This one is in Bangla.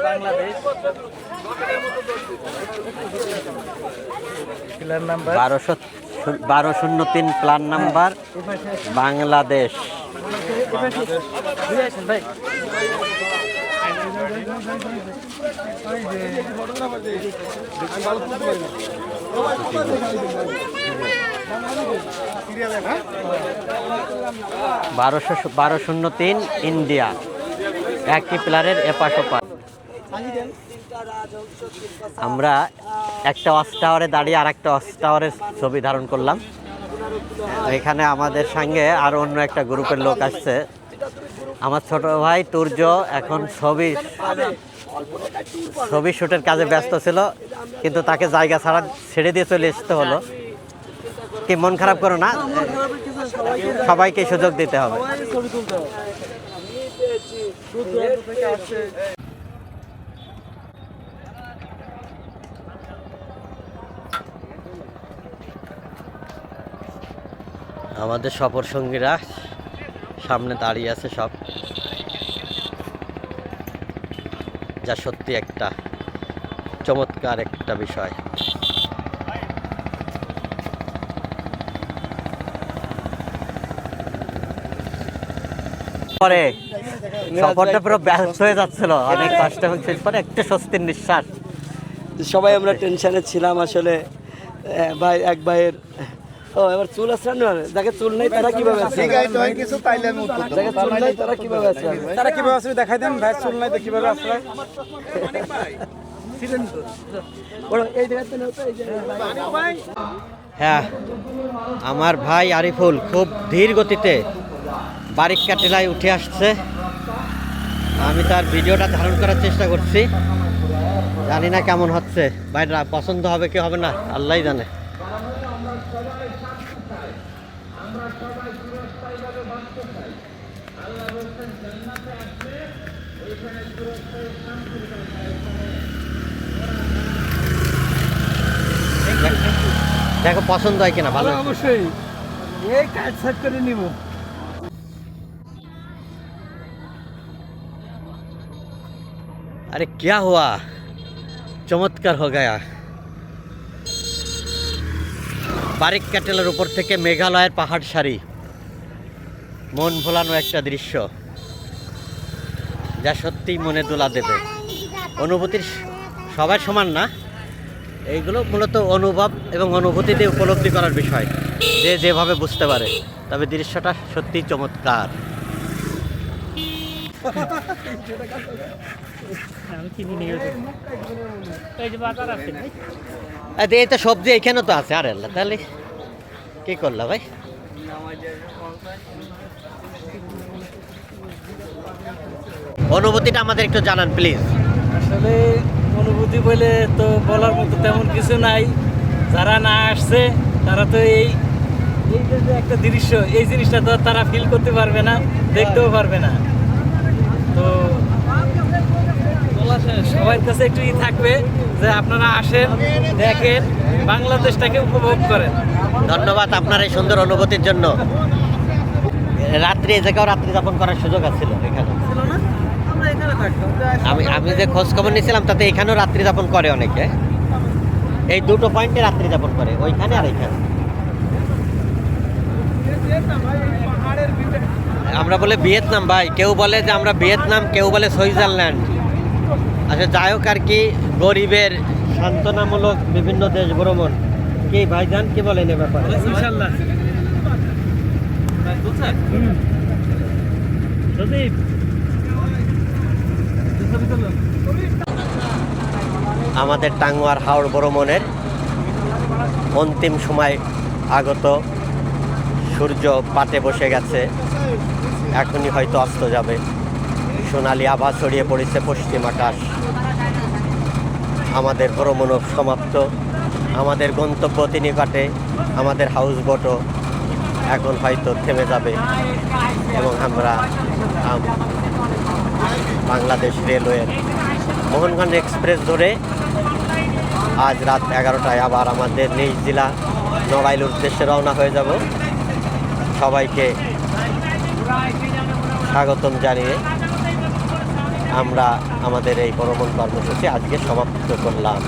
Bangladesh plan number 1203 plan number Bangladesh. ভাই 1203 ইন্ডিয়া, একই প্লেয়ারের এপাশ ওপাশ। আমরা একটা ওয়াচ টাওয়ারে দাঁড়িয়ে আর একটা ওয়াচ টাওয়ারের ছবি ধারণ করলাম। এখানে আমাদের সঙ্গে আর অন্য একটা গ্রুপের লোক আসছে। আমার ছোট ভাই তুর্য এখন ছবি শুটের কাজে ব্যস্ত ছিল, কিন্তু তাকে জায়গা ছাড়া ছেড়ে দিয়ে চলে আসতে হলো। কি মন খারাপ করো না, সবাইকে সুযোগ দিতে হবে। আমাদের সফর সঙ্গীরা সামনে দাঁড়িয়ে আছে সব, যা সত্যি একটা চমৎকার একটা বিষয়। পরে সফরটা পুরো ব্যস্ত হয়ে যাচ্ছিল, অনেক কষ্ট এবং শেষ পরে একটু স্বস্তির নিঃশ্বাস। সবাই আমরা টেনশনে ছিলাম আসলে। ভাই এক ভাইয়ের এবার চুল আসছে না, যাকে চুল নেই তারা কিভাবে আছে, যাকে চুল নেই তারা কিভাবে আছে, তারা কিভাবে আসবে দেখাই দেন ভাই, চুল নাই তো কিভাবে আসবে। হ্যাঁ, আমার ভাই আরিফুল খুব ধীর গতিতে বারিক্কা টিলায় উঠে আসছে। আমি তার ভিডিওটা ধারণ করার চেষ্টা করছি, জানি না কেমন হচ্ছে। ভাইরা পছন্দ হবে কি হবে না আল্লাহই জানে। দেখো পছন্দ হয় কিনা, ভালো অবশ্যই এই কাজ সেট করে নিব। अरे क्या हुआ, চমৎকার हो गया। বারিক্কা টিলার উপর থেকে মেঘালয়ের পাহাড় সারি, মন ভোলানো একটা দৃশ্য, যা সত্যিই মনে দোলা দেবে। অনুভূতির সবাই সমান না, এইগুলো মূলত অনুভব এবং অনুভূতি দিয়ে উপলব্ধি করার বিষয়, যে যেভাবে বুঝতে পারে। তবে দৃশ্যটা সত্যিই চমৎকার। এই তো সবজি এখানে তো আছে। আরে আল্লাহ, তাহলে কি করলা ভাই? অনুভূতিটা আমাদের একটু জানান প্লিজ। আসলে অনুভূতি বলে তো বলার মতো তেমন কিছু নাই। যারা না আসছে তারা তো এই যে একটা দৃশ্য, এই জিনিসটা তো তারা ফিল করতে পারবে না, দেখতেও পারবে না। তো সবার কাছে একটু থাকবে যে আপনারা আসেন, দেখেন, বাংলাদেশটাকে উপভোগ করেন। ধন্যবাদ আপনার এই সুন্দর অনুভূতির জন্য। রাত্রি এই জায়গাও রাত্রি যাপন করার সুযোগ আছিল এখানে। আমি যে খোঁজ খবর নিয়েছিলাম তাতে এখানেও রাত্রি যাপন করে অনেকে। এই দুটো পয়েন্টে রাত্রি যাপন করে, ওইখানে আর এখানে। আমরা বলে ভিয়েতনাম ভাই, কেউ বলে যে আমরা ভিয়েতনাম, কেউ বলে সুইজারল্যান্ড। আচ্ছা যাই হোক আর কি, গরিবের সান্ত্বনামূলক বিভিন্ন দেশ ভ্রমণ। কি ভাইজান কি বলেন এ ব্যাপারে? ইনশাআল্লাহ আমাদের টাঙ্গুয়ার হাওড় ভ্রমণের অন্তিম সময় আগত। সূর্য পাটে বসে গেছে, এখনই হয়তো অস্ত যাবে। সোনালি আভা ছড়িয়ে পড়েছে পশ্চিম আকাশ। আমাদের ভ্রমণও সমাপ্ত, আমাদের গন্তব্য অতি নিকটে। আমাদের হাউস বোটও এখন হয়তো থেমে যাবে এবং আমরা বাংলাদেশ রেলওয়ের মোহনগঞ্জ এক্সপ্রেস ধরে আজ রাত 11টায় আবার আমাদের নিজ জেলা নড়াইলের উদ্দেশ্যে রওনা হয়ে যাব। সবাইকে স্বাগতম জানিয়ে আমরা আমাদের এই ভ্রমণ কর্মসূচি আজকে সমাপ্ত করলাম।